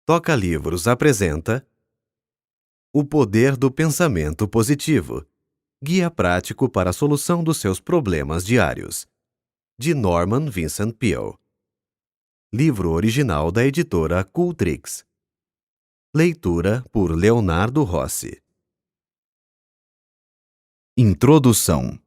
Toca Livros apresenta O Poder do Pensamento Positivo, Guia Prático para a Solução dos Seus Problemas Diários, de Norman Vincent Peale. Livro original da editora Cultrix. Leitura por Leonardo Rossi. Introdução.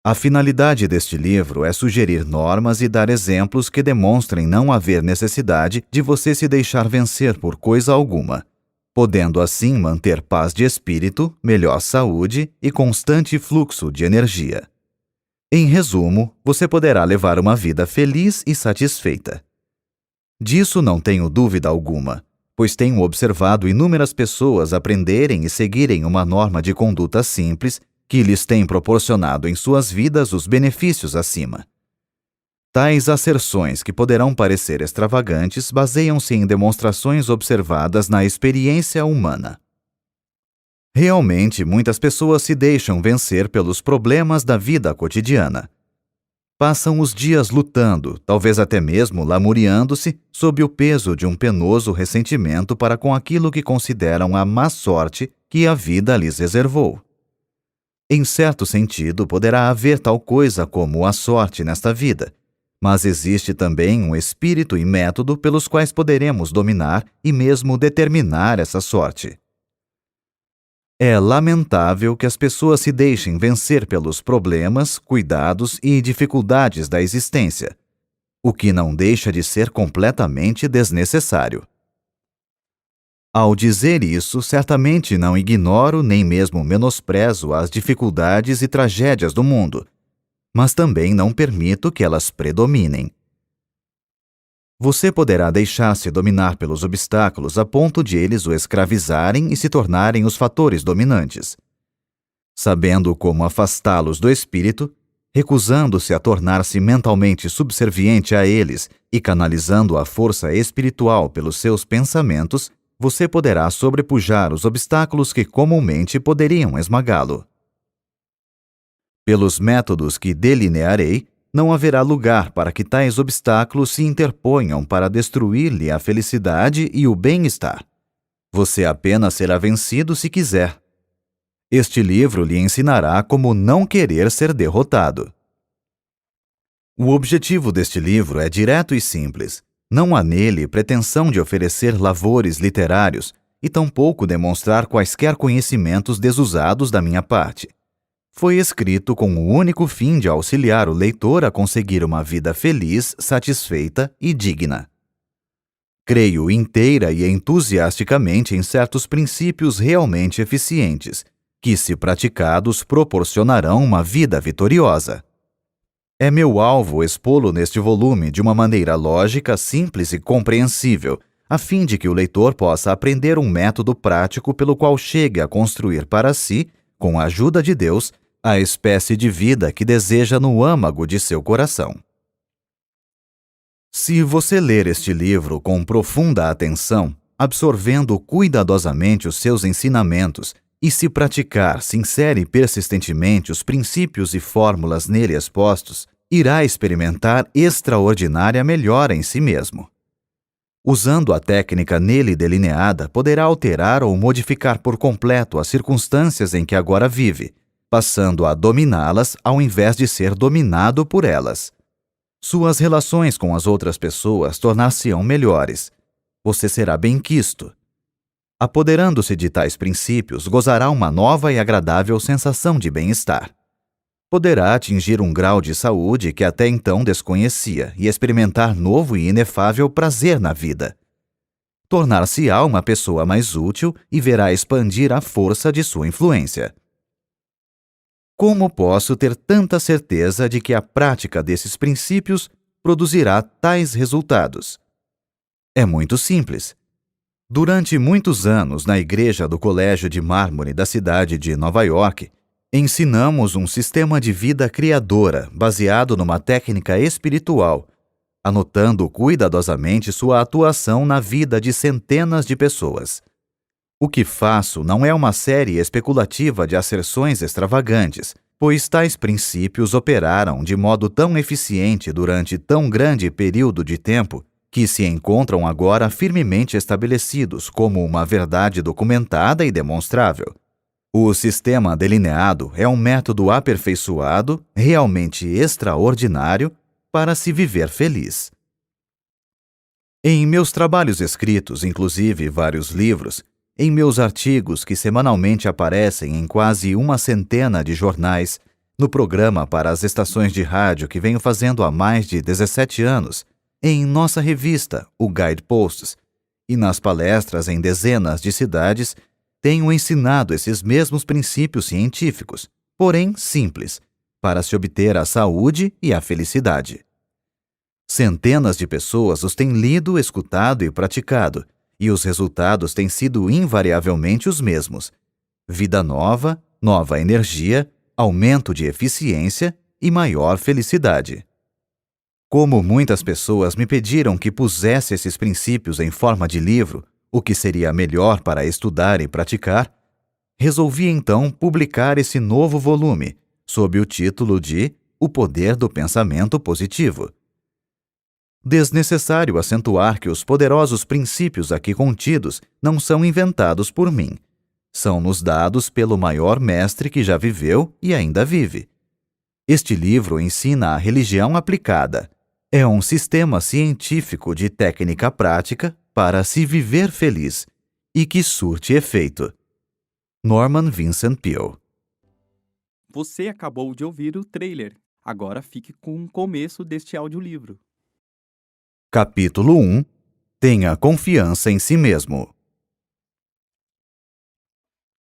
A finalidade deste livro é sugerir normas e dar exemplos que demonstrem não haver necessidade de você se deixar vencer por coisa alguma, podendo assim manter paz de espírito, melhor saúde e constante fluxo de energia. Em resumo, você poderá levar uma vida feliz e satisfeita. Disso não tenho dúvida alguma, pois tenho observado inúmeras pessoas aprenderem e seguirem uma norma de conduta simples que lhes tem proporcionado em suas vidas os benefícios acima. Tais asserções, que poderão parecer extravagantes, baseiam-se em demonstrações observadas na experiência humana. Realmente, muitas pessoas se deixam vencer pelos problemas da vida cotidiana. Passam os dias lutando, talvez até mesmo lamuriando-se, sob o peso de um penoso ressentimento para com aquilo que consideram a má sorte que a vida lhes reservou. Em certo sentido, poderá haver tal coisa como a sorte nesta vida, mas existe também um espírito e método pelos quais poderemos dominar e mesmo determinar essa sorte. É lamentável que as pessoas se deixem vencer pelos problemas, cuidados e dificuldades da existência, o que não deixa de ser completamente desnecessário. Ao dizer isso, certamente não ignoro nem mesmo menosprezo as dificuldades e tragédias do mundo, mas também não permito que elas predominem. Você poderá deixar-se dominar pelos obstáculos a ponto de eles o escravizarem e se tornarem os fatores dominantes. Sabendo como afastá-los do espírito, recusando-se a tornar-se mentalmente subserviente a eles e canalizando a força espiritual pelos seus pensamentos, você poderá sobrepujar os obstáculos que comumente poderiam esmagá-lo. Pelos métodos que delinearei, não haverá lugar para que tais obstáculos se interponham para destruir-lhe a felicidade e o bem-estar. Você apenas será vencido se quiser. Este livro lhe ensinará como não querer ser derrotado. O objetivo deste livro é direto e simples. Não há nele pretensão de oferecer lavores literários e tampouco demonstrar quaisquer conhecimentos desusados da minha parte. Foi escrito com o único fim de auxiliar o leitor a conseguir uma vida feliz, satisfeita e digna. Creio inteira e entusiasticamente em certos princípios realmente eficientes, que, se praticados, proporcionarão uma vida vitoriosa. É meu alvo expô-lo neste volume de uma maneira lógica, simples e compreensível, a fim de que o leitor possa aprender um método prático pelo qual chegue a construir para si, com a ajuda de Deus, a espécie de vida que deseja no âmago de seu coração. Se você ler este livro com profunda atenção, absorvendo cuidadosamente os seus ensinamentos, e se praticar sincera e persistentemente os princípios e fórmulas nele expostos, irá experimentar extraordinária melhora em si mesmo. Usando a técnica nele delineada, poderá alterar ou modificar por completo as circunstâncias em que agora vive, passando a dominá-las ao invés de ser dominado por elas. Suas relações com as outras pessoas tornar-se-ão melhores. Você será bem-quisto. Apoderando-se de tais princípios, gozará uma nova e agradável sensação de bem-estar. Poderá atingir um grau de saúde que até então desconhecia e experimentar novo e inefável prazer na vida. Tornar-se-á uma pessoa mais útil e verá expandir a força de sua influência. Como posso ter tanta certeza de que a prática desses princípios produzirá tais resultados? É muito simples. Durante muitos anos, na igreja do Colégio de Mármore da cidade de Nova York, ensinamos um sistema de vida criadora baseado numa técnica espiritual, anotando cuidadosamente sua atuação na vida de centenas de pessoas. O que faço não é uma série especulativa de asserções extravagantes, pois tais princípios operaram de modo tão eficiente durante tão grande período de tempo que se encontram agora firmemente estabelecidos como uma verdade documentada e demonstrável. O sistema delineado é um método aperfeiçoado, realmente extraordinário, para se viver feliz. Em meus trabalhos escritos, inclusive vários livros, em meus artigos que semanalmente aparecem em quase 100 de jornais, no programa para as estações de rádio que venho fazendo há mais de 17 anos, em nossa revista, o Guideposts, e nas palestras em dezenas de cidades, tenho ensinado esses mesmos princípios científicos, porém simples, para se obter a saúde e a felicidade. Centenas de pessoas os têm lido, escutado e praticado, e os resultados têm sido invariavelmente os mesmos: vida nova, nova energia, aumento de eficiência e maior felicidade. Como muitas pessoas me pediram que pusesse esses princípios em forma de livro, o que seria melhor para estudar e praticar, resolvi então publicar esse novo volume, sob o título de O Poder do Pensamento Positivo. Desnecessário acentuar que os poderosos princípios aqui contidos não são inventados por mim. São nos dados pelo maior mestre que já viveu e ainda vive. Este livro ensina a religião aplicada. É um sistema científico de técnica prática para se viver feliz e que surte efeito. Norman Vincent Peale. Você acabou de ouvir o trailer. Agora fique com o começo deste audiolivro. Capítulo 1. Tenha confiança em si mesmo.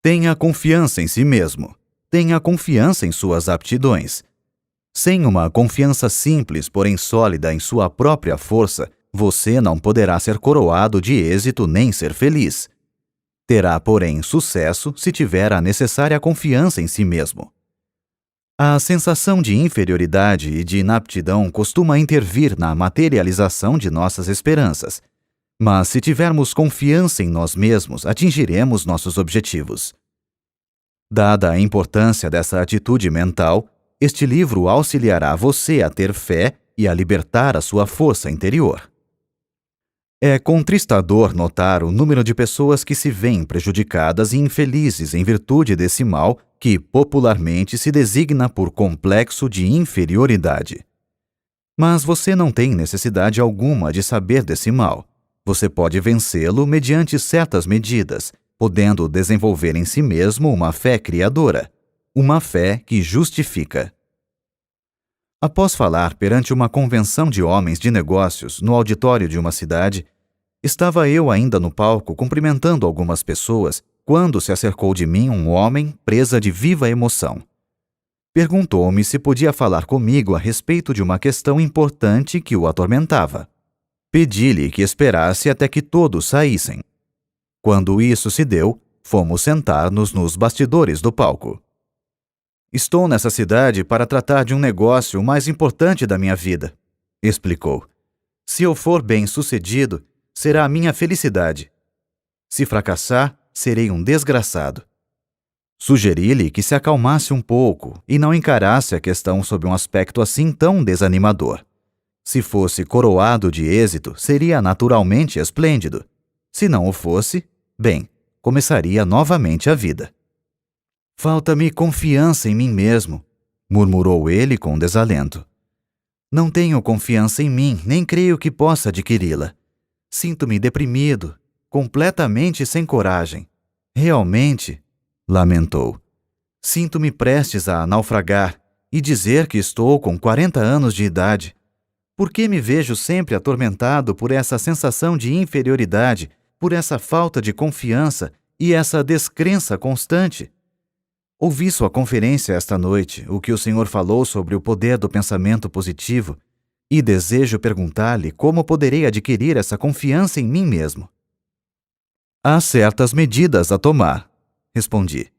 Tenha confiança em si mesmo. Tenha confiança em suas aptidões. Sem uma confiança simples, porém sólida em sua própria força, você não poderá ser coroado de êxito nem ser feliz. Terá, porém, sucesso se tiver a necessária confiança em si mesmo. A sensação de inferioridade e de inaptidão costuma intervir na materialização de nossas esperanças. Mas se tivermos confiança em nós mesmos, atingiremos nossos objetivos. Dada a importância dessa atitude mental, este livro auxiliará você a ter fé e a libertar a sua força interior. É contristador notar o número de pessoas que se veem prejudicadas e infelizes em virtude desse mal que popularmente se designa por complexo de inferioridade. Mas você não tem necessidade alguma de saber desse mal. Você pode vencê-lo mediante certas medidas, podendo desenvolver em si mesmo uma fé criadora, uma fé que justifica. Após falar perante uma convenção de homens de negócios no auditório de uma cidade, estava eu ainda no palco cumprimentando algumas pessoas quando se acercou de mim um homem presa de viva emoção. Perguntou-me se podia falar comigo a respeito de uma questão importante que o atormentava. Pedi-lhe que esperasse até que todos saíssem. Quando isso se deu, fomos sentar-nos nos bastidores do palco. Estou nessa cidade para tratar de um negócio mais importante da minha vida, explicou. Se eu for bem-sucedido, será a minha felicidade. Se fracassar, serei um desgraçado. Sugeri-lhe que se acalmasse um pouco e não encarasse a questão sob um aspecto assim tão desanimador. Se fosse coroado de êxito, seria naturalmente esplêndido. Se não o fosse, bem, começaria novamente a vida. Falta-me confiança em mim mesmo, murmurou ele com desalento. Não tenho confiança em mim, nem creio que possa adquiri-la. Sinto-me deprimido, completamente sem coragem. Realmente, lamentou, sinto-me prestes a naufragar e dizer que estou com 40 anos de idade. Por que me vejo sempre atormentado por essa sensação de inferioridade, por essa falta de confiança e essa descrença constante? Ouvi sua conferência esta noite, o que o senhor falou sobre o poder do pensamento positivo, e desejo perguntar-lhe como poderei adquirir essa confiança em mim mesmo. Há certas medidas a tomar, respondi.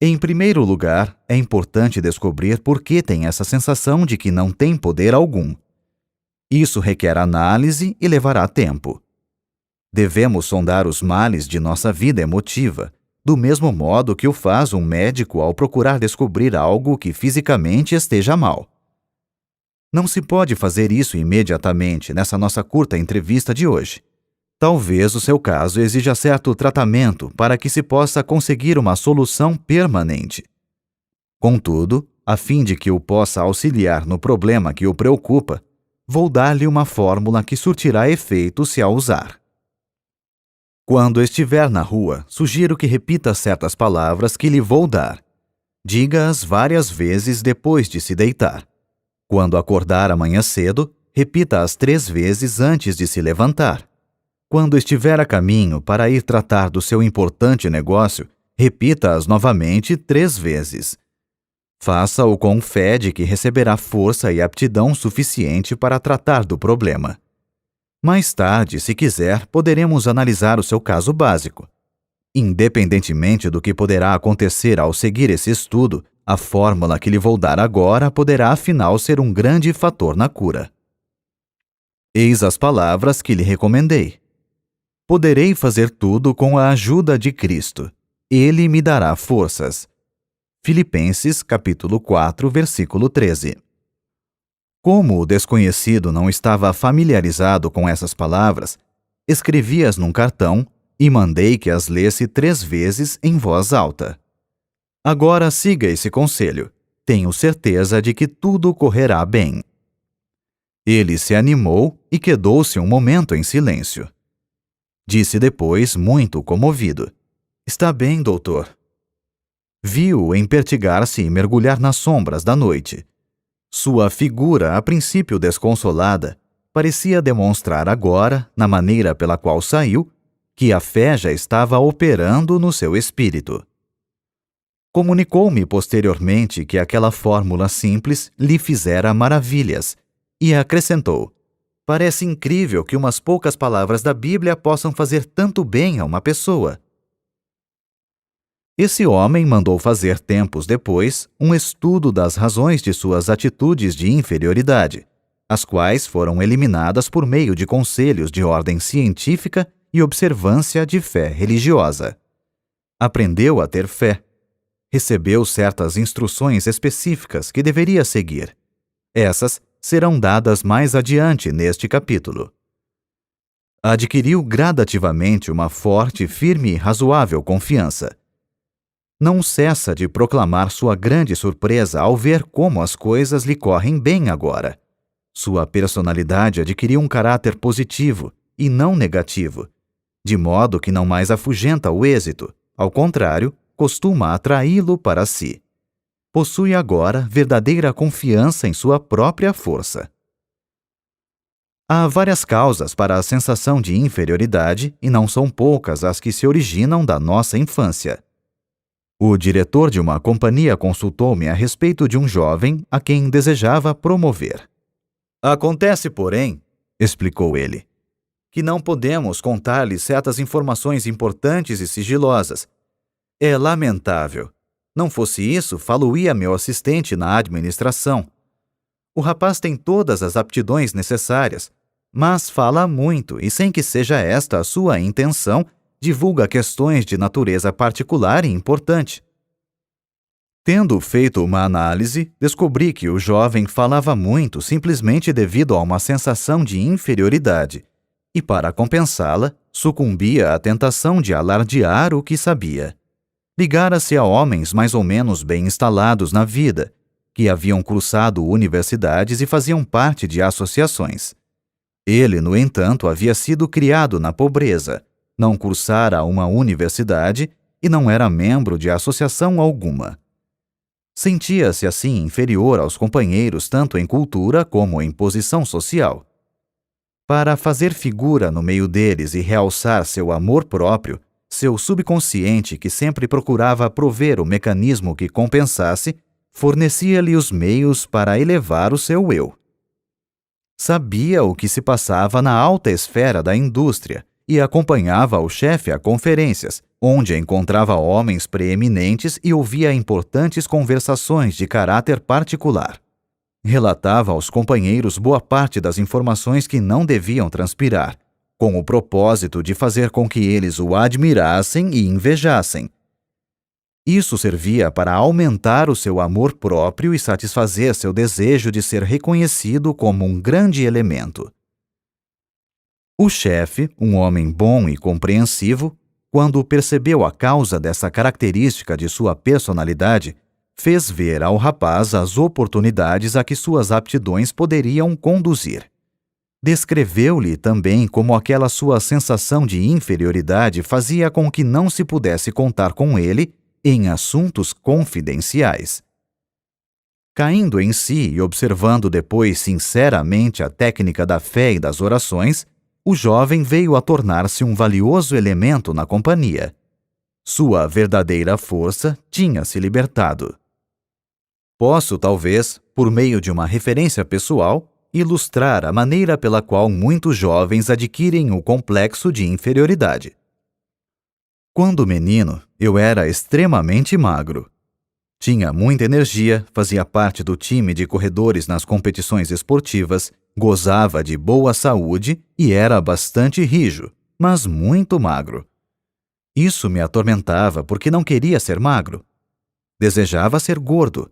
Em primeiro lugar, é importante descobrir por que tem essa sensação de que não tem poder algum. Isso requer análise e levará tempo. Devemos sondar os males de nossa vida emotiva, do mesmo modo que o faz um médico ao procurar descobrir algo que fisicamente esteja mal. Não se pode fazer isso imediatamente nessa nossa curta entrevista de hoje. Talvez o seu caso exija certo tratamento para que se possa conseguir uma solução permanente. Contudo, a fim de que o possa auxiliar no problema que o preocupa, vou dar-lhe uma fórmula que surtirá efeito se a usar. Quando estiver na rua, sugiro que repita certas palavras que lhe vou dar. Diga-as várias vezes depois de se deitar. Quando acordar amanhã cedo, repita-as 3 vezes antes de se levantar. Quando estiver a caminho para ir tratar do seu importante negócio, repita-as novamente 3 vezes. Faça-o com fé de que receberá força e aptidão suficiente para tratar do problema. Mais tarde, se quiser, poderemos analisar o seu caso básico. Independentemente do que poderá acontecer ao seguir esse estudo, a fórmula que lhe vou dar agora poderá afinal ser um grande fator na cura. Eis as palavras que lhe recomendei. Poderei fazer tudo com a ajuda de Cristo. Ele me dará forças. Filipenses, capítulo 4, versículo 13. Como o desconhecido não estava familiarizado com essas palavras, escrevi-as num cartão e mandei que as lesse 3 vezes em voz alta. Agora siga esse conselho. Tenho certeza de que tudo correrá bem. Ele se animou e quedou-se um momento em silêncio. Disse depois, muito comovido: "Está bem, doutor." Vi-o empertigar-se e mergulhar nas sombras da noite. Sua figura, a princípio desconsolada, parecia demonstrar agora, na maneira pela qual saiu, que a fé já estava operando no seu espírito. Comunicou-me posteriormente que aquela fórmula simples lhe fizera maravilhas, e acrescentou: "Parece incrível que umas poucas palavras da Bíblia possam fazer tanto bem a uma pessoa." Esse homem mandou fazer tempos depois um estudo das razões de suas atitudes de inferioridade, as quais foram eliminadas por meio de conselhos de ordem científica e observância de fé religiosa. Aprendeu a ter fé. Recebeu certas instruções específicas que deveria seguir. Essas serão dadas mais adiante neste capítulo. Adquiriu gradativamente uma forte, firme e razoável confiança. Não cessa de proclamar sua grande surpresa ao ver como as coisas lhe correm bem agora. Sua personalidade adquiriu um caráter positivo e não negativo, de modo que não mais afugenta o êxito, ao contrário, costuma atraí-lo para si. Possui agora verdadeira confiança em sua própria força. Há várias causas para a sensação de inferioridade e não são poucas as que se originam da nossa infância. O diretor de uma companhia consultou-me a respeito de um jovem a quem desejava promover. "Acontece, porém," explicou ele, "que não podemos contar-lhe certas informações importantes e sigilosas. É lamentável. Não fosse isso, falo-ia meu assistente na administração. O rapaz tem todas as aptidões necessárias, mas fala muito e, sem que seja esta a sua intenção, divulga questões de natureza particular e importante." Tendo feito uma análise, descobri que o jovem falava muito simplesmente devido a uma sensação de inferioridade, e para compensá-la, sucumbia à tentação de alardear o que sabia. Ligara-se a homens mais ou menos bem instalados na vida, que haviam cursado universidades e faziam parte de associações. Ele, no entanto, havia sido criado na pobreza, não cursara uma universidade e não era membro de associação alguma. Sentia-se assim inferior aos companheiros tanto em cultura como em posição social. Para fazer figura no meio deles e realçar seu amor próprio, seu subconsciente, que sempre procurava prover o mecanismo que compensasse, fornecia-lhe os meios para elevar o seu eu. Sabia o que se passava na alta esfera da indústria e acompanhava o chefe a conferências, onde encontrava homens preeminentes e ouvia importantes conversações de caráter particular. Relatava aos companheiros boa parte das informações que não deviam transpirar, com o propósito de fazer com que eles o admirassem e invejassem. Isso servia para aumentar o seu amor próprio e satisfazer seu desejo de ser reconhecido como um grande elemento. O chefe, um homem bom e compreensivo, quando percebeu a causa dessa característica de sua personalidade, fez ver ao rapaz as oportunidades a que suas aptidões poderiam conduzir. Descreveu-lhe também como aquela sua sensação de inferioridade fazia com que não se pudesse contar com ele em assuntos confidenciais. Caindo em si e observando depois sinceramente a técnica da fé e das orações, o jovem veio a tornar-se um valioso elemento na companhia. Sua verdadeira força tinha se libertado. Posso, talvez, por meio de uma referência pessoal, ilustrar a maneira pela qual muitos jovens adquirem o complexo de inferioridade. Quando menino, eu era extremamente magro. Tinha muita energia, fazia parte do time de corredores nas competições esportivas, gozava de boa saúde e era bastante rijo, mas muito magro. Isso me atormentava porque não queria ser magro. Desejava ser gordo.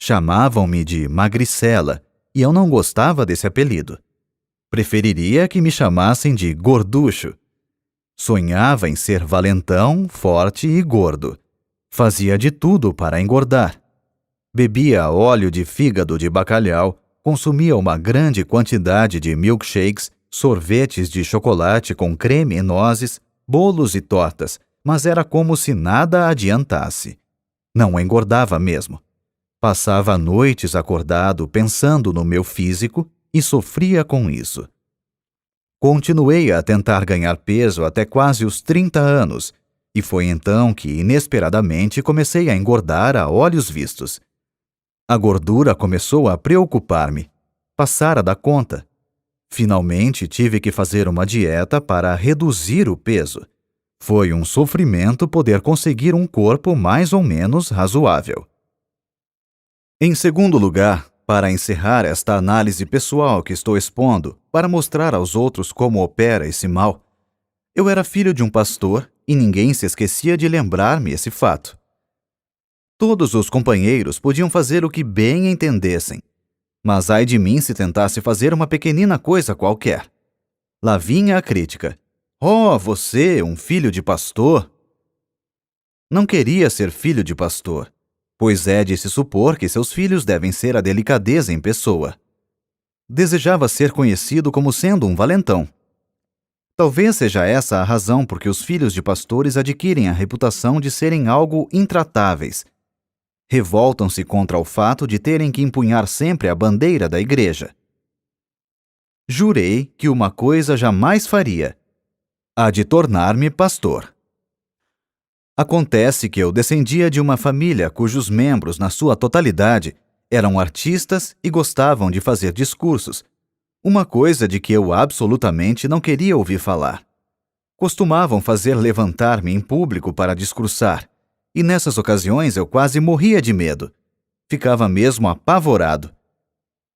Chamavam-me de magricela e eu não gostava desse apelido. Preferiria que me chamassem de gorducho. Sonhava em ser valentão, forte e gordo. Fazia de tudo para engordar. Bebia óleo de fígado de bacalhau, consumia uma grande quantidade de milkshakes, sorvetes de chocolate com creme e nozes, bolos e tortas, mas era como se nada adiantasse. Não engordava mesmo. Passava noites acordado pensando no meu físico e sofria com isso. Continuei a tentar ganhar peso até quase os 30 anos, e foi então que, inesperadamente, comecei a engordar a olhos vistos. A gordura começou a preocupar-me. Passara da conta. Finalmente tive que fazer uma dieta para reduzir o peso. Foi um sofrimento poder conseguir um corpo mais ou menos razoável. Em segundo lugar, para encerrar esta análise pessoal que estou expondo, para mostrar aos outros como opera esse mal, eu era filho de um pastor e ninguém se esquecia de lembrar-me esse fato. Todos os companheiros podiam fazer o que bem entendessem, mas ai de mim se tentasse fazer uma pequenina coisa qualquer. Lá vinha a crítica. Oh, você, um filho de pastor? Não queria ser filho de pastor, pois é de se supor que seus filhos devem ser a delicadeza em pessoa. Desejava ser conhecido como sendo um valentão. Talvez seja essa a razão por que os filhos de pastores adquirem a reputação de serem algo intratáveis. Revoltam-se contra o fato de terem que empunhar sempre a bandeira da igreja. Jurei que uma coisa jamais faria: a de tornar-me pastor. Acontece que eu descendia de uma família cujos membros, na sua totalidade, eram artistas e gostavam de fazer discursos, uma coisa de que eu absolutamente não queria ouvir falar. Costumavam fazer levantar-me em público para discursar, e nessas ocasiões eu quase morria de medo. Ficava mesmo apavorado.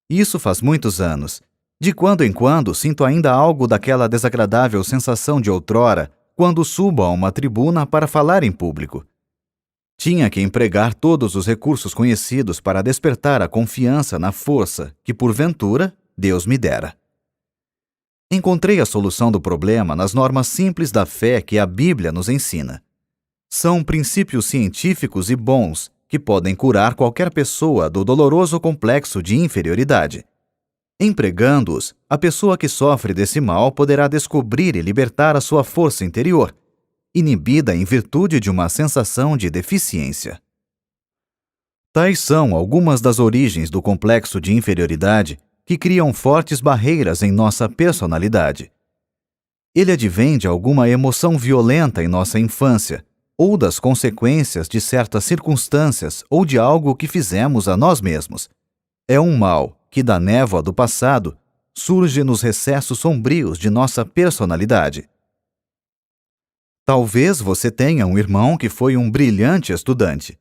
Isso faz muitos anos. De quando em quando sinto ainda algo daquela desagradável sensação de outrora quando subo a uma tribuna para falar em público. Tinha que empregar todos os recursos conhecidos para despertar a confiança na força que, porventura, Deus me dera. Encontrei a solução do problema nas normas simples da fé que a Bíblia nos ensina. São princípios científicos e bons que podem curar qualquer pessoa do doloroso complexo de inferioridade. Empregando-os, a pessoa que sofre desse mal poderá descobrir e libertar a sua força interior, inibida em virtude de uma sensação de deficiência. Tais são algumas das origens do complexo de inferioridade que criam fortes barreiras em nossa personalidade. Ele advém de alguma emoção violenta em nossa infância, ou das consequências de certas circunstâncias ou de algo que fizemos a nós mesmos. É um mal que, da névoa do passado, surge nos recessos sombrios de nossa personalidade. Talvez você tenha um irmão que foi um brilhante estudante.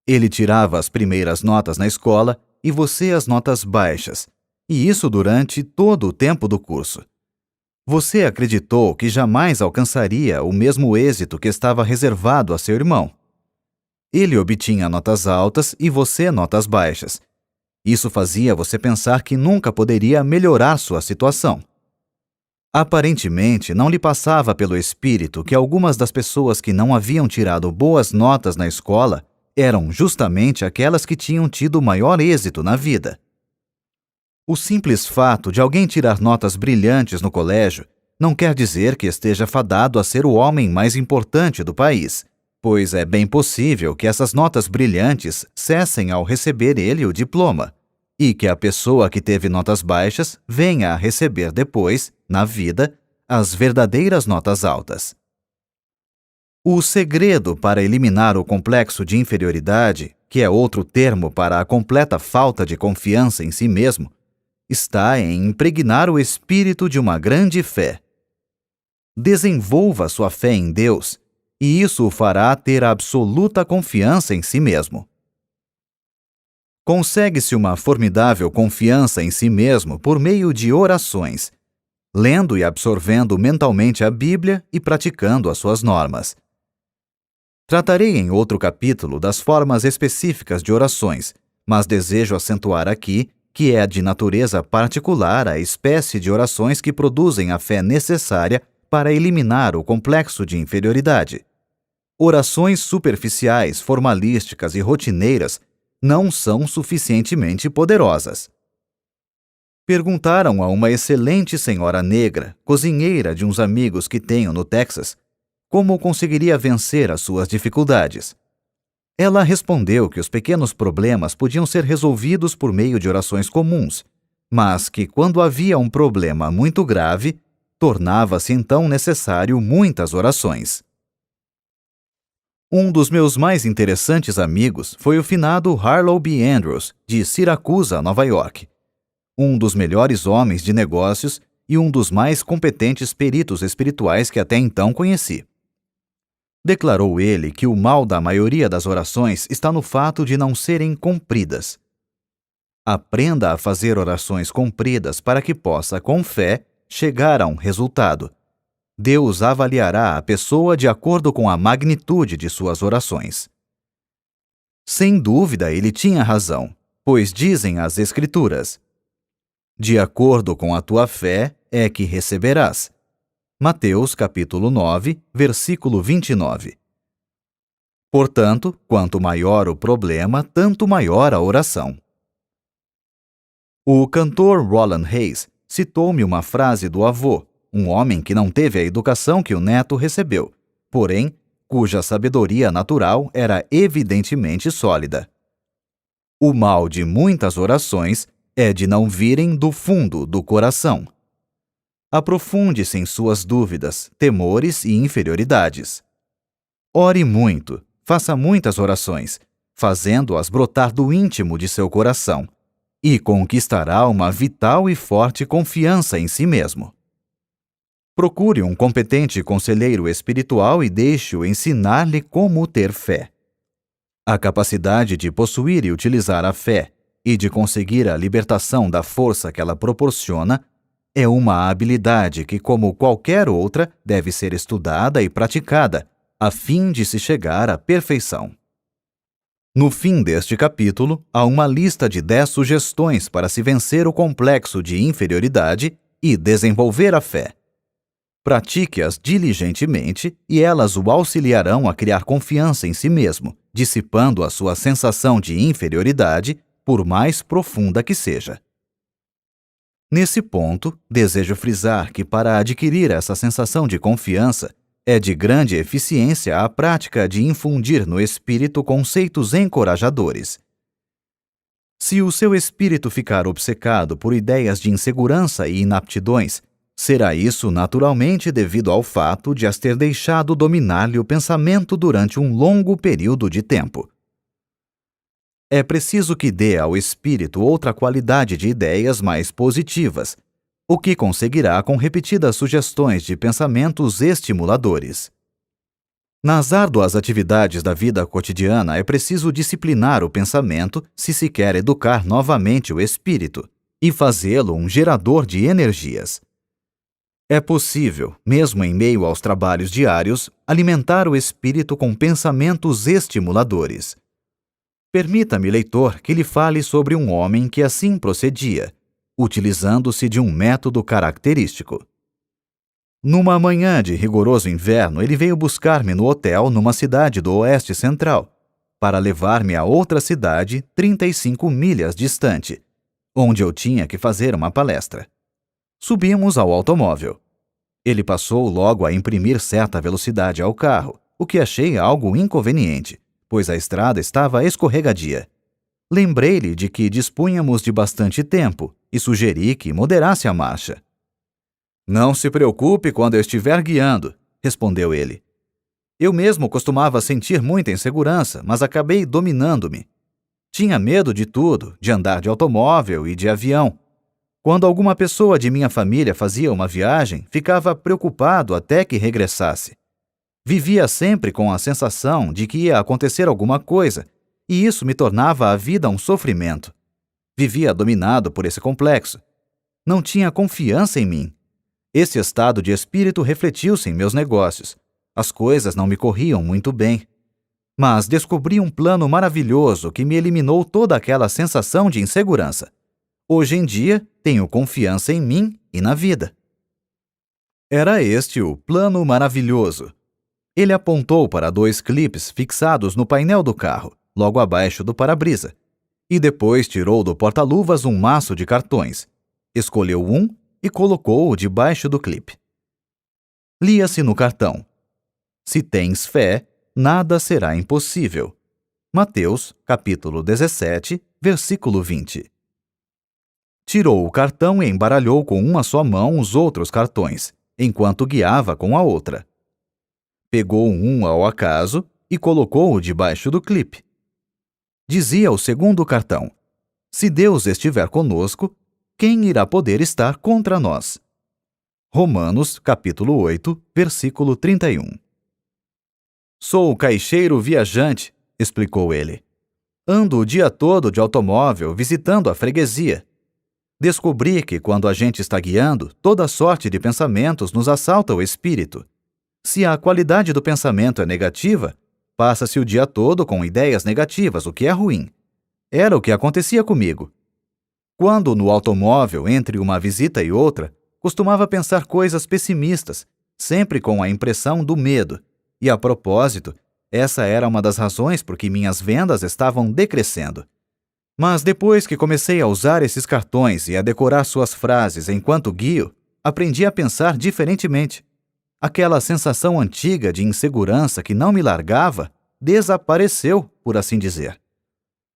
Ele tirava as primeiras notas na escola e você as notas baixas, e isso durante todo o tempo do curso. Você acreditou que jamais alcançaria o mesmo êxito que estava reservado a seu irmão. Ele obtinha notas altas e você notas baixas. Isso fazia você pensar que nunca poderia melhorar sua situação. Aparentemente, não lhe passava pelo espírito que algumas das pessoas que não haviam tirado boas notas na escola eram justamente aquelas que tinham tido maior êxito na vida. O simples fato de alguém tirar notas brilhantes no colégio não quer dizer que esteja fadado a ser o homem mais importante do país, pois é bem possível que essas notas brilhantes cessem ao receber ele o diploma, e que a pessoa que teve notas baixas venha a receber depois, na vida, as verdadeiras notas altas. O segredo para eliminar o complexo de inferioridade, que é outro termo para a completa falta de confiança em si mesmo, está em impregnar o espírito de uma grande fé. Desenvolva sua fé em Deus, e isso o fará ter absoluta confiança em si mesmo. Consegue-se uma formidável confiança em si mesmo por meio de orações, lendo e absorvendo mentalmente a Bíblia e praticando as suas normas. Tratarei em outro capítulo das formas específicas de orações, mas desejo acentuar aqui que é de natureza particular a espécie de orações que produzem a fé necessária para eliminar o complexo de inferioridade. Orações superficiais, formalísticas e rotineiras não são suficientemente poderosas. Perguntaram a uma excelente senhora negra, cozinheira de uns amigos que tenho no Texas, como conseguiria vencer as suas dificuldades. Ela respondeu que os pequenos problemas podiam ser resolvidos por meio de orações comuns, mas que quando havia um problema muito grave, tornava-se então necessário muitas orações. Um dos meus mais interessantes amigos foi o finado Harlow B. Andrews, de Siracusa, Nova York, um dos melhores homens de negócios e um dos mais competentes peritos espirituais que até então conheci. Declarou ele que o mal da maioria das orações está no fato de não serem cumpridas. Aprenda a fazer orações cumpridas para que possa, com fé, chegar a um resultado. Deus avaliará a pessoa de acordo com a magnitude de suas orações. Sem dúvida, ele tinha razão, pois dizem as Escrituras: de acordo com a tua fé é que receberás. Mateus capítulo 9, versículo 29. Portanto, quanto maior o problema, tanto maior a oração. O cantor Roland Hayes citou-me uma frase do avô, um homem que não teve a educação que o neto recebeu, porém, cuja sabedoria natural era evidentemente sólida. O mal de muitas orações é de não virem do fundo do coração. Aprofunde-se em suas dúvidas, temores e inferioridades. Ore muito, faça muitas orações, fazendo-as brotar do íntimo de seu coração, e conquistará uma vital e forte confiança em si mesmo. Procure um competente conselheiro espiritual e deixe-o ensinar-lhe como ter fé. A capacidade de possuir e utilizar a fé e de conseguir a libertação da força que ela proporciona é uma habilidade que, como qualquer outra, deve ser estudada e praticada, a fim de se chegar à perfeição. No fim deste capítulo, há uma lista de 10 sugestões para se vencer o complexo de inferioridade e desenvolver a fé. Pratique-as diligentemente e elas o auxiliarão a criar confiança em si mesmo, dissipando a sua sensação de inferioridade, por mais profunda que seja. Nesse ponto, desejo frisar que para adquirir essa sensação de confiança, é de grande eficiência a prática de infundir no espírito conceitos encorajadores. Se o seu espírito ficar obcecado por ideias de insegurança e inaptidões, será isso naturalmente devido ao fato de as ter deixado dominar-lhe o pensamento durante um longo período de tempo. É preciso que dê ao espírito outra qualidade de ideias mais positivas, o que conseguirá com repetidas sugestões de pensamentos estimuladores. Nas árduas atividades da vida cotidiana é preciso disciplinar o pensamento se se quer educar novamente o espírito e fazê-lo um gerador de energias. É possível, mesmo em meio aos trabalhos diários, alimentar o espírito com pensamentos estimuladores. Permita-me, leitor, que lhe fale sobre um homem que assim procedia, utilizando-se de um método característico. Numa manhã de rigoroso inverno, ele veio buscar-me no hotel numa cidade do Oeste Central, para levar-me a outra cidade 35 milhas distante, onde eu tinha que fazer uma palestra. Subimos ao automóvel. Ele passou logo a imprimir certa velocidade ao carro, o que achei algo inconveniente, pois a estrada estava escorregadia. Lembrei-lhe de que dispunhamos de bastante tempo e sugeri que moderasse a marcha. "Não se preocupe quando eu estiver guiando", respondeu ele. Eu mesmo costumava sentir muita insegurança, mas acabei dominando-me. Tinha medo de tudo, de andar de automóvel e de avião. Quando alguma pessoa de minha família fazia uma viagem, ficava preocupado até que regressasse. Vivia sempre com a sensação de que ia acontecer alguma coisa, e isso me tornava a vida um sofrimento. Vivia dominado por esse complexo. Não tinha confiança em mim. Esse estado de espírito refletiu-se em meus negócios. As coisas não me corriam muito bem. Mas descobri um plano maravilhoso que me eliminou toda aquela sensação de insegurança. Hoje em dia, tenho confiança em mim e na vida. Era este o plano maravilhoso. Ele apontou para 2 clipes fixados no painel do carro, logo abaixo do para-brisa, e depois tirou do porta-luvas um maço de cartões. Escolheu um e colocou-o debaixo do clipe. Lia-se no cartão: "Se tens fé, nada será impossível." Mateus, capítulo 17, versículo 20. Tirou o cartão e embaralhou com uma só mão os outros cartões, enquanto guiava com a outra. Pegou um ao acaso e colocou-o debaixo do clipe. Dizia o segundo cartão: "Se Deus estiver conosco, quem irá poder estar contra nós?" Romanos, capítulo 8, versículo 31. "Sou caixeiro viajante", explicou ele. "Ando o dia todo de automóvel visitando a freguesia. Descobri que, quando a gente está guiando, toda sorte de pensamentos nos assalta o espírito. Se a qualidade do pensamento é negativa, passa-se o dia todo com ideias negativas, o que é ruim. Era o que acontecia comigo. Quando no automóvel, entre uma visita e outra, costumava pensar coisas pessimistas, sempre com a impressão do medo. E, a propósito, essa era uma das razões por que minhas vendas estavam decrescendo. Mas depois que comecei a usar esses cartões e a decorar suas frases enquanto guio, aprendi a pensar diferentemente. Aquela sensação antiga de insegurança que não me largava desapareceu, por assim dizer.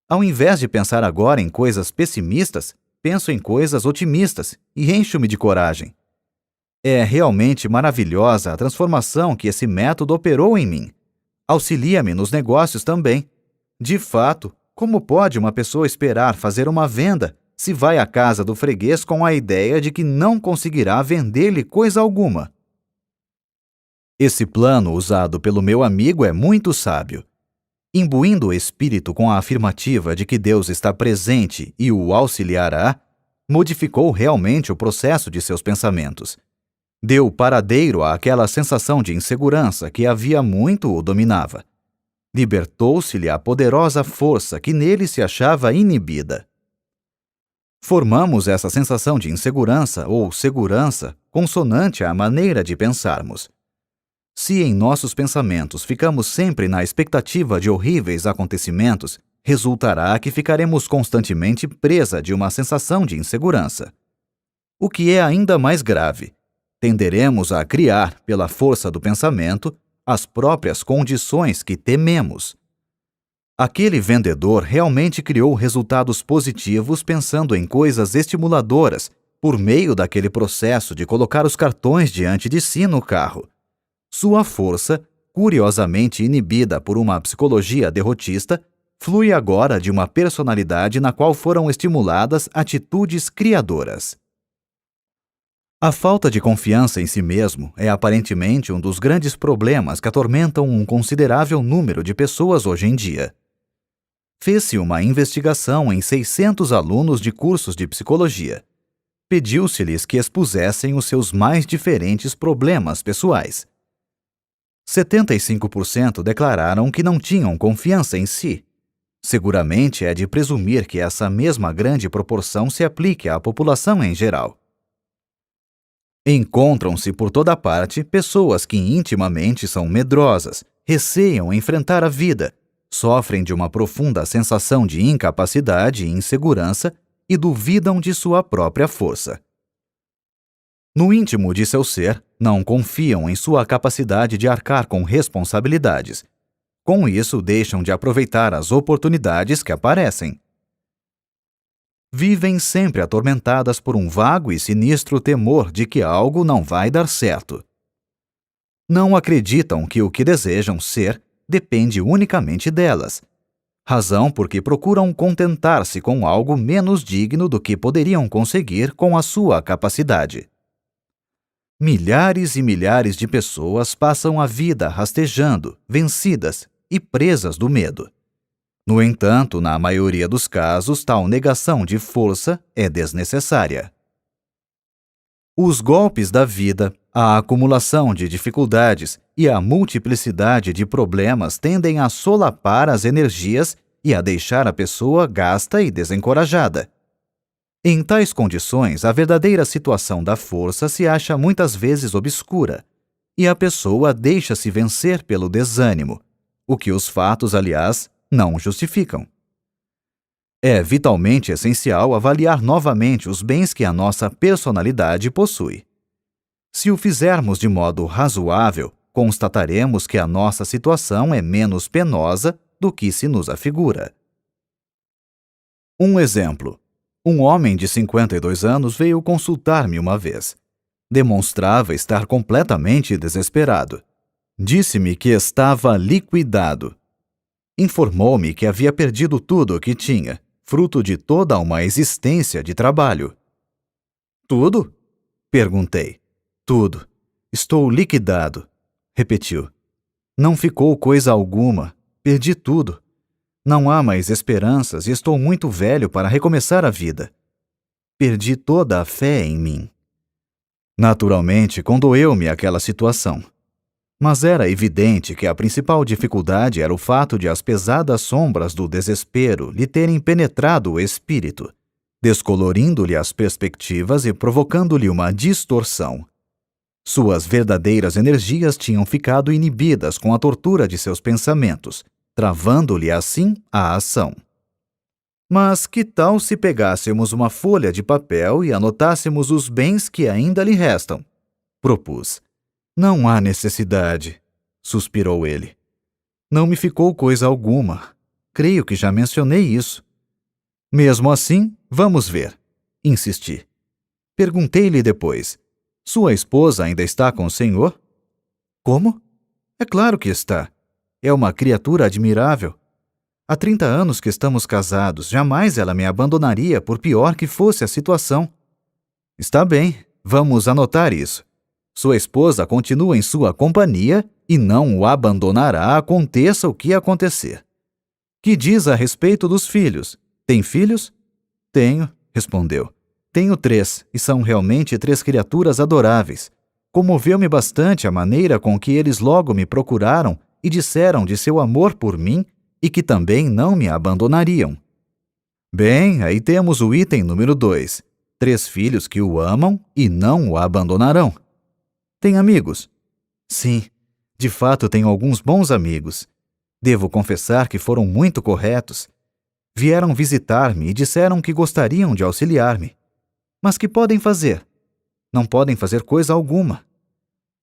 Ao invés de pensar agora em coisas pessimistas, penso em coisas otimistas e encho-me de coragem. É realmente maravilhosa a transformação que esse método operou em mim. Auxilia-me nos negócios também. De fato, como pode uma pessoa esperar fazer uma venda se vai à casa do freguês com a ideia de que não conseguirá vender-lhe coisa alguma? Esse plano usado pelo meu amigo é muito sábio. Imbuindo o espírito com a afirmativa de que Deus está presente e o auxiliará, modificou realmente o processo de seus pensamentos. Deu paradeiro àquela sensação de insegurança que havia muito o dominava. Libertou-se-lhe a poderosa força que nele se achava inibida. Formamos essa sensação de insegurança ou segurança consonante à maneira de pensarmos. Se em nossos pensamentos ficamos sempre na expectativa de horríveis acontecimentos, resultará que ficaremos constantemente presa de uma sensação de insegurança. O que é ainda mais grave, tenderemos a criar, pela força do pensamento, as próprias condições que tememos. Aquele vendedor realmente criou resultados positivos pensando em coisas estimuladoras por meio daquele processo de colocar os cartões diante de si no carro. Sua força, curiosamente inibida por uma psicologia derrotista, flui agora de uma personalidade na qual foram estimuladas atitudes criadoras. A falta de confiança em si mesmo é aparentemente um dos grandes problemas que atormentam um considerável número de pessoas hoje em dia. Fez-se uma investigação em 600 alunos de cursos de psicologia. Pediu-se-lhes que expusessem os seus mais diferentes problemas pessoais. 75% declararam que não tinham confiança em si. Seguramente é de presumir que essa mesma grande proporção se aplique à população em geral. Encontram-se por toda parte pessoas que intimamente são medrosas, receiam enfrentar a vida, sofrem de uma profunda sensação de incapacidade e insegurança e duvidam de sua própria força. No íntimo de seu ser, não confiam em sua capacidade de arcar com responsabilidades. Com isso, deixam de aproveitar as oportunidades que aparecem. Vivem sempre atormentadas por um vago e sinistro temor de que algo não vai dar certo. Não acreditam que o que desejam ser depende unicamente delas, razão por que procuram contentar-se com algo menos digno do que poderiam conseguir com a sua capacidade. Milhares e milhares de pessoas passam a vida rastejando, vencidas e presas do medo. No entanto, na maioria dos casos, tal negação de força é desnecessária. Os golpes da vida, a acumulação de dificuldades e a multiplicidade de problemas tendem a solapar as energias e a deixar a pessoa gasta e desencorajada. Em tais condições, a verdadeira situação da força se acha muitas vezes obscura, e a pessoa deixa-se vencer pelo desânimo, o que os fatos, aliás, não justificam. É vitalmente essencial avaliar novamente os bens que a nossa personalidade possui. Se o fizermos de modo razoável, constataremos que a nossa situação é menos penosa do que se nos afigura. Um exemplo. Um homem de 52 anos veio consultar-me uma vez. Demonstrava estar completamente desesperado. Disse-me que estava liquidado. Informou-me que havia perdido tudo o que tinha, fruto de toda uma existência de trabalho. Tudo? Perguntei. Tudo. Estou liquidado, repetiu. Não ficou coisa alguma. Perdi tudo. Não há mais esperanças e estou muito velho para recomeçar a vida. Perdi toda a fé em mim. Naturalmente, condoeu-me aquela situação. Mas era evidente que a principal dificuldade era o fato de as pesadas sombras do desespero lhe terem penetrado o espírito, descolorindo-lhe as perspectivas e provocando-lhe uma distorção. Suas verdadeiras energias tinham ficado inibidas com a tortura de seus pensamentos, travando-lhe assim a ação. Mas que tal se pegássemos uma folha de papel e anotássemos os bens que ainda lhe restam? Propus. Não há necessidade, suspirou ele. Não me ficou coisa alguma. Creio que já mencionei isso. Mesmo assim, vamos ver, insisti. Perguntei-lhe depois. Sua esposa ainda está com o senhor? Como? É claro que está. É uma criatura admirável. Há 30 anos que estamos casados, jamais ela me abandonaria por pior que fosse a situação. Está bem, vamos anotar isso. Sua esposa continua em sua companhia e não o abandonará aconteça o que acontecer. Que diz a respeito dos filhos? Tem filhos? Tenho, respondeu. Tenho 3, e são realmente 3 criaturas adoráveis. Comoveu-me bastante a maneira com que eles logo me procuraram e disseram de seu amor por mim e que também não me abandonariam. Bem, aí temos o item número 2. 3 filhos que o amam e não o abandonarão. Tem amigos? Sim, de fato tenho alguns bons amigos. Devo confessar que foram muito corretos. Vieram visitar-me e disseram que gostariam de auxiliar-me. Mas que podem fazer? Não podem fazer coisa alguma.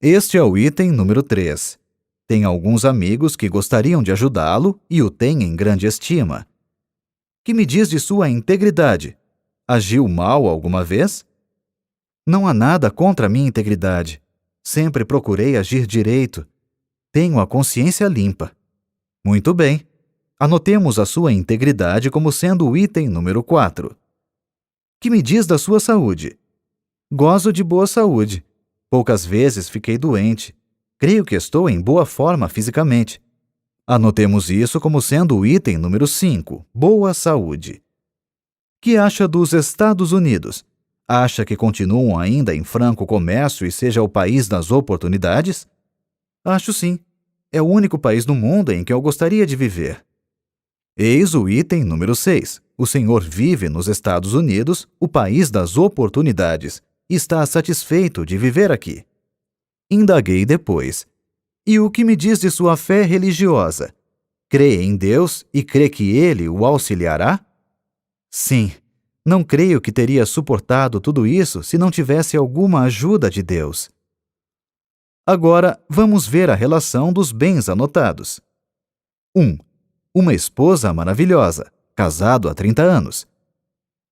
Este é o item número 3. Tem alguns amigos que gostariam de ajudá-lo e o têm em grande estima. Que me diz de sua integridade? Agiu mal alguma vez? Não há nada contra a minha integridade. Sempre procurei agir direito. Tenho a consciência limpa. Muito bem. Anotemos a sua integridade como sendo o item número 4. Que me diz da sua saúde? Gozo de boa saúde. Poucas vezes fiquei doente. Creio que estou em boa forma fisicamente. Anotemos isso como sendo o item número 5, boa saúde. Que acha dos Estados Unidos? Acha que continuam ainda em franco comércio e seja o país das oportunidades? Acho sim. É o único país no mundo em que eu gostaria de viver. Eis o item número 6. O senhor vive nos Estados Unidos, o país das oportunidades, e está satisfeito de viver aqui. Indaguei depois. E o que me diz de sua fé religiosa? Crê em Deus e crê que Ele o auxiliará? Sim. Não creio que teria suportado tudo isso se não tivesse alguma ajuda de Deus. Agora, vamos ver a relação dos bens anotados. 1. Uma esposa maravilhosa, casado há 30 anos.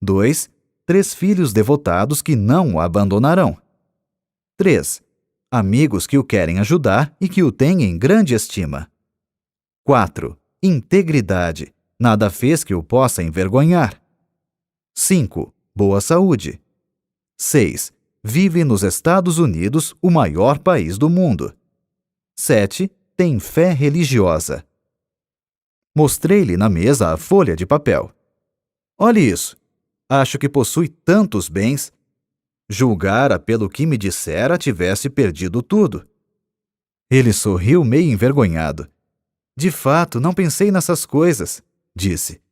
2. 3 filhos devotados que não o abandonarão. 3. Amigos que o querem ajudar e que o têm em grande estima. 4. Integridade. Nada fez que o possa envergonhar. 5. Boa saúde. 6. Vive nos Estados Unidos, o maior país do mundo. 7. Tem fé religiosa. Mostrei-lhe na mesa a folha de papel. Olhe isso. Acho que possui tantos bens. Julgara pelo que me dissera tivesse perdido tudo. Ele sorriu meio envergonhado. De fato, não pensei nessas coisas, disse.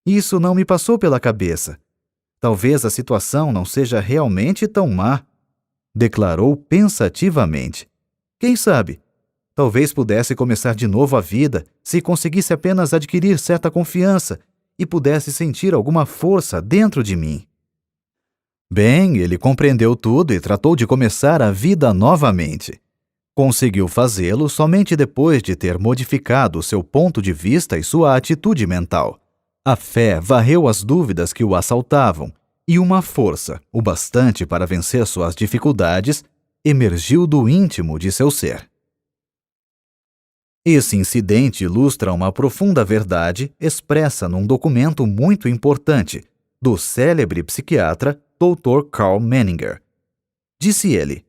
Isso não me passou pela cabeça. Talvez a situação não seja realmente tão má, declarou pensativamente. Quem sabe? Talvez pudesse começar de novo a vida se conseguisse apenas adquirir certa confiança e pudesse sentir alguma força dentro de mim. Bem, ele compreendeu tudo e tratou de começar a vida novamente. Conseguiu fazê-lo somente depois de ter modificado seu ponto de vista e sua atitude mental. A fé varreu as dúvidas que o assaltavam, e uma força, o bastante para vencer suas dificuldades, emergiu do íntimo de seu ser. Esse incidente ilustra uma profunda verdade expressa num documento muito importante do célebre psiquiatra Dr. Karl Menninger. Disse ele: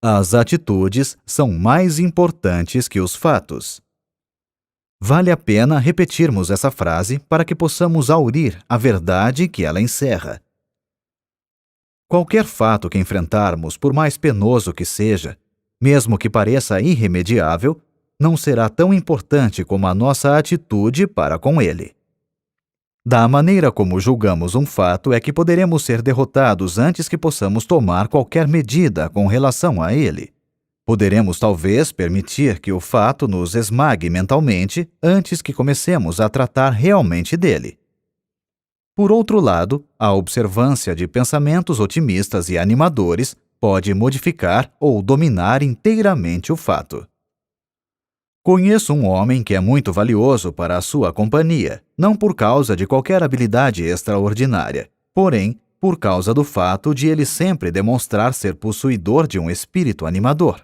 as atitudes são mais importantes que os fatos. Vale a pena repetirmos essa frase para que possamos aurir a verdade que ela encerra. Qualquer fato que enfrentarmos, por mais penoso que seja, mesmo que pareça irremediável, não será tão importante como a nossa atitude para com ele. Da maneira como julgamos um fato é que poderemos ser derrotados antes que possamos tomar qualquer medida com relação a ele. Poderemos talvez permitir que o fato nos esmague mentalmente antes que comecemos a tratar realmente dele. Por outro lado, a observância de pensamentos otimistas e animadores pode modificar ou dominar inteiramente o fato. Conheço um homem que é muito valioso para a sua companhia, não por causa de qualquer habilidade extraordinária, porém, por causa do fato de ele sempre demonstrar ser possuidor de um espírito animador.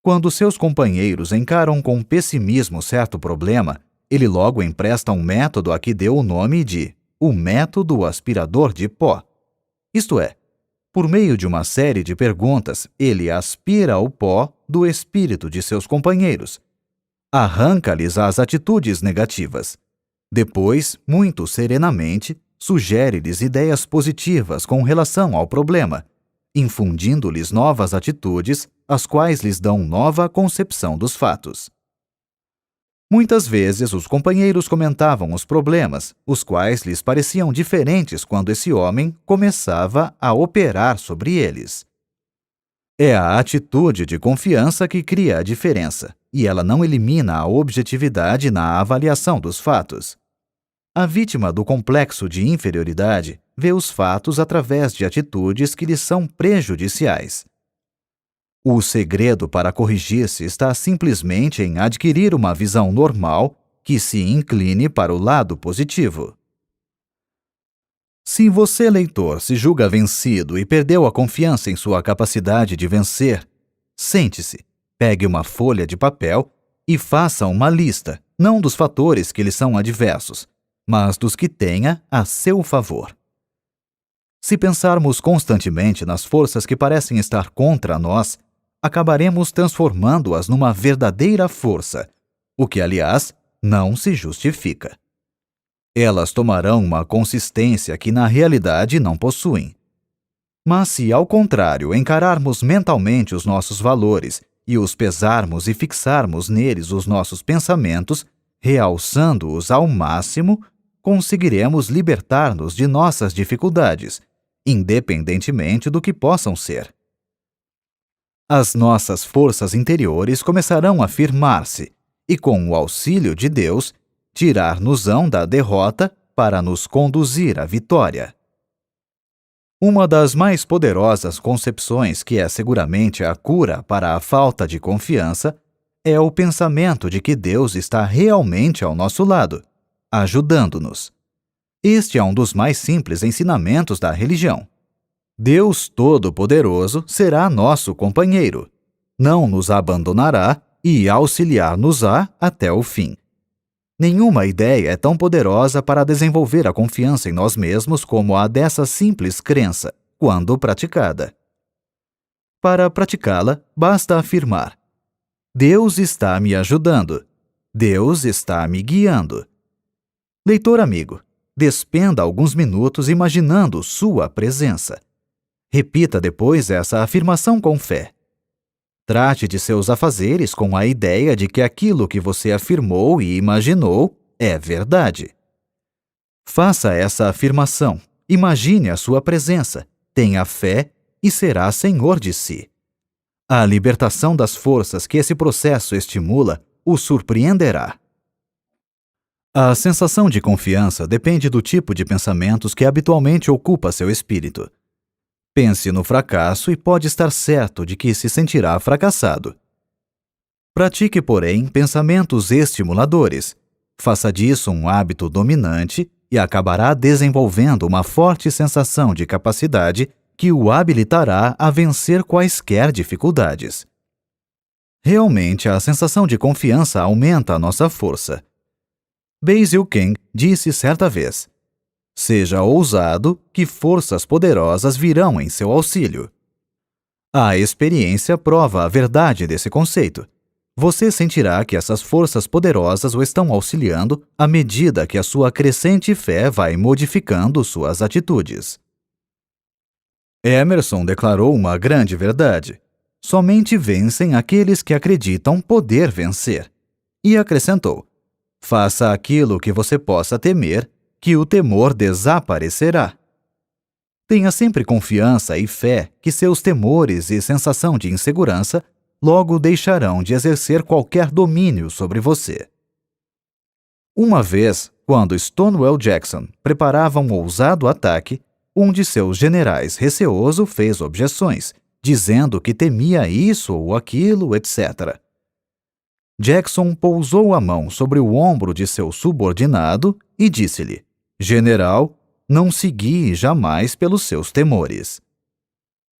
Quando seus companheiros encaram com pessimismo certo problema, ele logo empresta um método a que deu o nome de o método aspirador de pó. Isto é, por meio de uma série de perguntas, ele aspira o pó do espírito de seus companheiros, arranca-lhes as atitudes negativas. Depois, muito serenamente, sugere-lhes ideias positivas com relação ao problema, infundindo-lhes novas atitudes, as quais lhes dão nova concepção dos fatos. Muitas vezes os companheiros comentavam os problemas, os quais lhes pareciam diferentes quando esse homem começava a operar sobre eles. É a atitude de confiança que cria a diferença, e ela não elimina a objetividade na avaliação dos fatos. A vítima do complexo de inferioridade vê os fatos através de atitudes que lhe são prejudiciais. O segredo para corrigir-se está simplesmente em adquirir uma visão normal que se incline para o lado positivo. Se você, leitor, se julga vencido e perdeu a confiança em sua capacidade de vencer, sente-se, pegue uma folha de papel e faça uma lista, não dos fatores que lhe são adversos, mas dos que tenha a seu favor. Se pensarmos constantemente nas forças que parecem estar contra nós, acabaremos transformando-as numa verdadeira força, o que, aliás, não se justifica. Elas tomarão uma consistência que na realidade não possuem, Mas se, ao contrário, encararmos mentalmente os nossos valores e os pesarmos e fixarmos neles os nossos pensamentos, realçando-os ao máximo, conseguiremos libertar-nos de nossas dificuldades, independentemente do que possam ser. As nossas forças interiores começarão a firmar-se e, com o auxílio de Deus, tirar-nos-ão da derrota para nos conduzir à vitória. Uma das mais poderosas concepções, que é seguramente a cura para a falta de confiança, é o pensamento de que Deus está realmente ao nosso lado, ajudando-nos. Este é um dos mais simples ensinamentos da religião. Deus Todo-Poderoso será nosso companheiro, não nos abandonará e auxiliar-nos-á até o fim. Nenhuma ideia é tão poderosa para desenvolver a confiança em nós mesmos como a dessa simples crença, quando praticada. Para praticá-la, basta afirmar: Deus está me ajudando. Deus está me guiando. Leitor amigo, despenda alguns minutos imaginando sua presença. Repita depois essa afirmação com fé. Trate de seus afazeres com a ideia de que aquilo que você afirmou e imaginou é verdade. Faça essa afirmação, imagine a sua presença, tenha fé e será senhor de si. A libertação das forças que esse processo estimula o surpreenderá. A sensação de confiança depende do tipo de pensamentos que habitualmente ocupa seu espírito. Pense no fracasso e pode estar certo de que se sentirá fracassado. Pratique, porém, pensamentos estimuladores. Faça disso um hábito dominante e acabará desenvolvendo uma forte sensação de capacidade que o habilitará a vencer quaisquer dificuldades. Realmente, a sensação de confiança aumenta a nossa força. Basil King disse certa vez: seja ousado, que forças poderosas virão em seu auxílio. A experiência prova a verdade desse conceito. Você sentirá que essas forças poderosas o estão auxiliando à medida que a sua crescente fé vai modificando suas atitudes. Emerson declarou uma grande verdade: somente vencem aqueles que acreditam poder vencer. E acrescentou: faça aquilo que você possa temer, que o temor desaparecerá. Tenha sempre confiança e fé que seus temores e sensação de insegurança logo deixarão de exercer qualquer domínio sobre você. Uma vez, quando Stonewall Jackson preparava um ousado ataque, um de seus generais receoso fez objeções, dizendo que temia isso ou aquilo, etc. Jackson pousou a mão sobre o ombro de seu subordinado e disse-lhe: General, não se guie jamais pelos seus temores.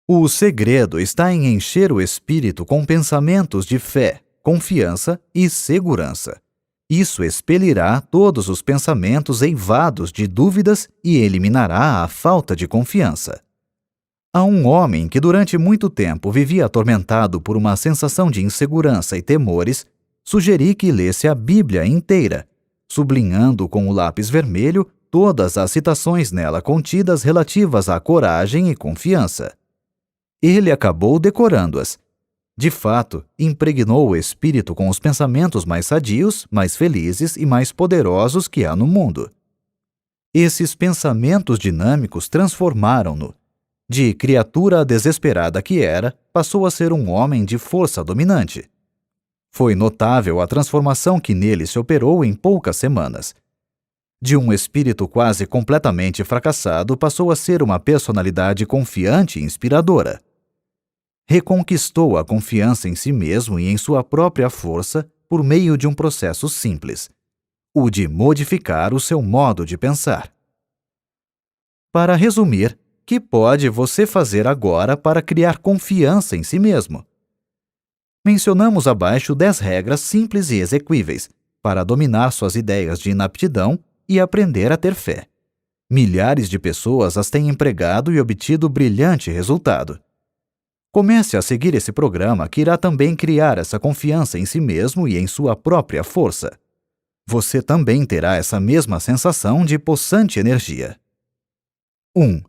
O segredo está em encher o espírito com pensamentos de fé, confiança e segurança. Isso expelirá todos os pensamentos eivados de dúvidas e eliminará a falta de confiança. A um homem que durante muito tempo vivia atormentado por uma sensação de insegurança e temores, sugeri que lesse a Bíblia inteira, sublinhando com o lápis vermelho todas as citações nela contidas relativas à coragem e confiança. Ele acabou decorando-as. De fato, impregnou o espírito com os pensamentos mais sadios, mais felizes e mais poderosos que há no mundo. Esses pensamentos dinâmicos transformaram-no. De criatura desesperada que era, passou a ser um homem de força dominante. Foi notável a transformação que nele se operou em poucas semanas. De um espírito quase completamente fracassado, passou a ser uma personalidade confiante e inspiradora. Reconquistou a confiança em si mesmo e em sua própria força por meio de um processo simples, o de modificar o seu modo de pensar. Para resumir, que pode você fazer agora para criar confiança em si mesmo? Mencionamos abaixo 10 regras simples e exequíveis para dominar suas ideias de inaptidão e aprender a ter fé. Milhares de pessoas as têm empregado e obtido brilhante resultado. Comece a seguir esse programa que irá também criar essa confiança em si mesmo e em sua própria força. Você também terá essa mesma sensação de possante energia. 1.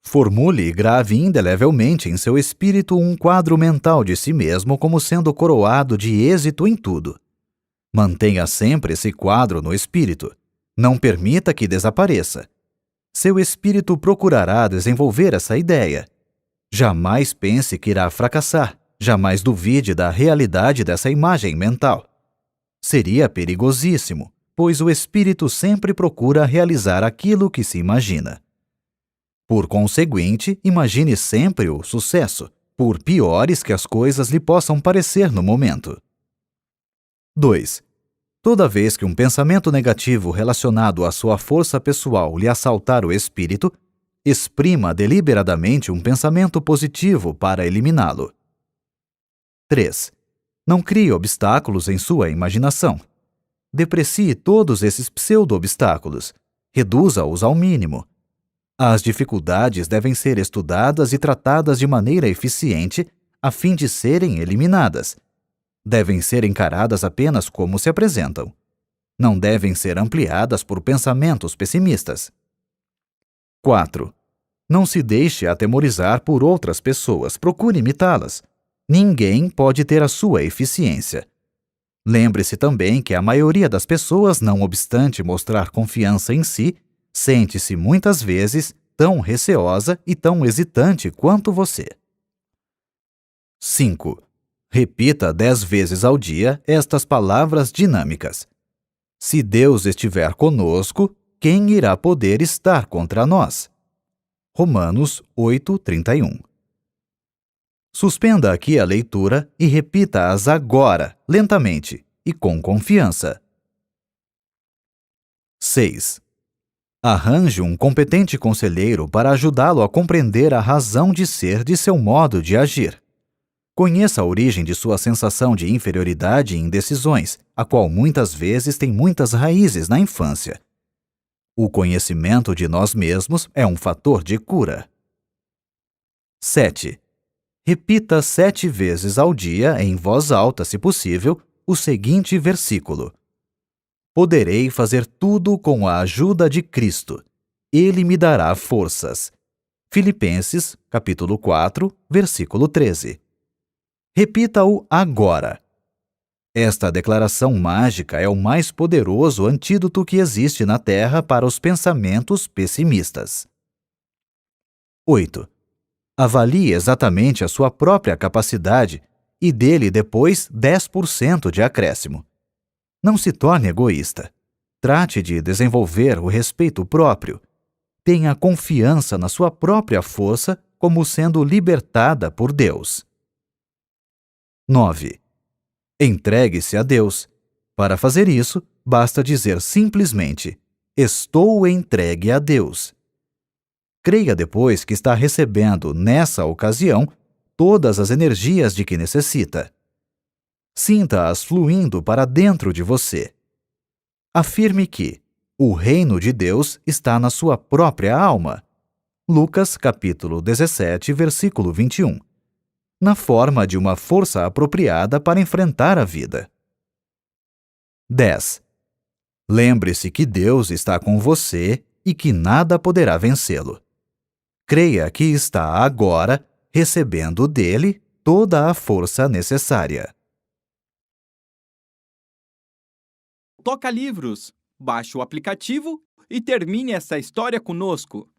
Formule e grave indelevelmente em seu espírito um quadro mental de si mesmo como sendo coroado de êxito em tudo. Mantenha sempre esse quadro no espírito. Não permita que desapareça. Seu espírito procurará desenvolver essa ideia. Jamais pense que irá fracassar. Jamais duvide da realidade dessa imagem mental. Seria perigosíssimo, pois o espírito sempre procura realizar aquilo que se imagina. Por conseguinte, imagine sempre o sucesso, por piores que as coisas lhe possam parecer no momento. 2. Toda vez que um pensamento negativo relacionado à sua força pessoal lhe assaltar o espírito, exprima deliberadamente um pensamento positivo para eliminá-lo. 3. Não crie obstáculos em sua imaginação. Deprecie todos esses pseudo-obstáculos. Reduza-os ao mínimo. As dificuldades devem ser estudadas e tratadas de maneira eficiente a fim de serem eliminadas. Devem ser encaradas apenas como se apresentam. Não devem ser ampliadas por pensamentos pessimistas. 4. Não se deixe atemorizar por outras pessoas. Procure imitá-las. Ninguém pode ter a sua eficiência. Lembre-se também que a maioria das pessoas, não obstante mostrar confiança em si, sente-se muitas vezes tão receosa e tão hesitante quanto você. 5. Repita 10 vezes ao dia estas palavras dinâmicas. Se Deus estiver conosco, quem irá poder estar contra nós? Romanos 8:31. Suspenda aqui a leitura e repita-as agora, lentamente e com confiança. 6. Arranje um competente conselheiro para ajudá-lo a compreender a razão de ser de seu modo de agir. Conheça a origem de sua sensação de inferioridade e indecisões, a qual muitas vezes tem muitas raízes na infância. O conhecimento de nós mesmos é um fator de cura. 7. Repita 7 vezes ao dia, em voz alta, se possível, o seguinte versículo: Poderei fazer tudo com a ajuda de Cristo. Ele me dará forças. Filipenses, capítulo 4, versículo 13. Repita-o agora. Esta declaração mágica é o mais poderoso antídoto que existe na Terra para os pensamentos pessimistas. 8. Avalie exatamente a sua própria capacidade e dê-lhe depois 10% de acréscimo. Não se torne egoísta. Trate de desenvolver o respeito próprio. Tenha confiança na sua própria força como sendo libertada por Deus. 9. Entregue-se a Deus. Para fazer isso, basta dizer simplesmente: Estou entregue a Deus. Creia depois que está recebendo, nessa ocasião, todas as energias de que necessita. Sinta-as fluindo para dentro de você. Afirme que o reino de Deus está na sua própria alma. Lucas, capítulo 17, versículo 21. Na forma de uma força apropriada para enfrentar a vida. 10. Lembre-se que Deus está com você e que nada poderá vencê-lo. Creia que está agora recebendo dele toda a força necessária. Toca Livros. Baixe o aplicativo e termine essa história conosco.